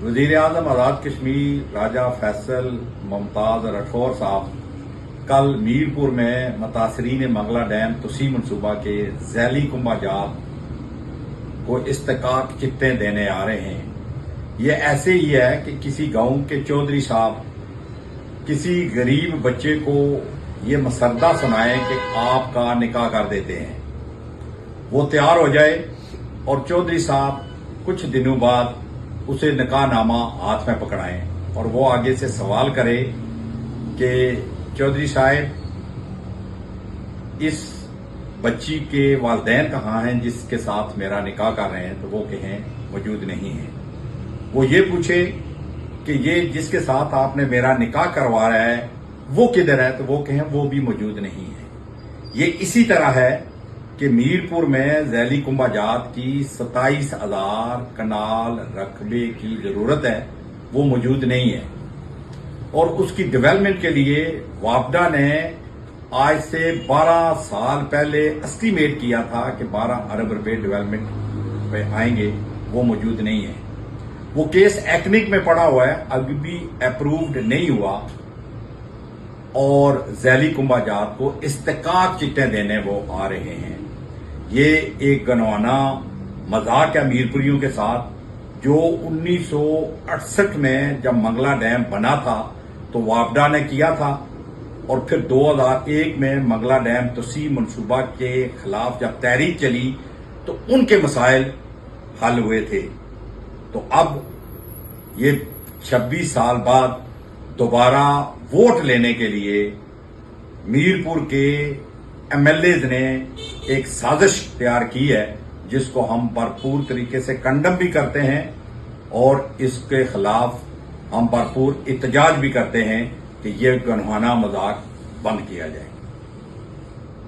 वजीर आजम आज़ाद कश्मीर राजा फैसल मुमताज राठौर साहब कल मीरपुर में मुतासरीन मंगला डैम तुसी मनसूबा के झैली कुंभा जात को इस्तेकाक चिट्टे देने आ रहे हैं। ये ऐसे ही है कि किसी गांव के चौधरी साहब किसी गरीब बच्चे को ये मसरदा सुनाए कि आपका निकाह कर देते हैं, वो तैयार हो जाए और चौधरी साहब कुछ दिनों बाद उसे निकाहनामा हाथ में पकड़ाएं और वो आगे से सवाल करे कि चौधरी साहब इस बच्ची के वालिदैन कहाँ हैं जिसके साथ मेरा निकाह कर रहे हैं, तो वो कहें मौजूद नहीं है। वो ये पूछे कि ये जिसके साथ आपने मेरा निकाह करवा रहा है वो किधर है, तो वो कहें वो भी मौजूद नहीं है। ये इसी तरह है कि मीरपुर में झैली कुंभा जात की 27,000 कनाल रकबे की जरूरत है, वो मौजूद नहीं है। और उसकी डेवलपमेंट के लिए वापडा ने आज से 12 साल पहले एस्टीमेट किया था कि 12 अरब रुपए डेवलपमेंट पे आएंगे, वो मौजूद नहीं है। वो केस एक्निक में पड़ा हुआ है, अभी भी अप्रूव्ड नहीं हुआ और झैली कुंभा जात को इस्तेकाक चिट्टे देने वो आ रहे हैं। ये एक गनवाना मजाक है मीरपुरियों के साथ, जो 1968 में जब मंगला डैम बना था तो वापडा ने किया था और फिर 2001 में मंगला डैम तुसी मनसूबा के खिलाफ जब तहरीक चली तो उनके मसाइल हल हुए थे। तो अब ये 26 साल बाद दोबारा वोट लेने के लिए मीरपुर के एमएलएज ने एक साजिश तैयार की है, जिसको हम भरपूर तरीके से कंडम भी करते हैं और इसके खिलाफ हम भरपूर एहतजाज भी करते हैं कि ये गनवाना मजाक बंद किया जाए।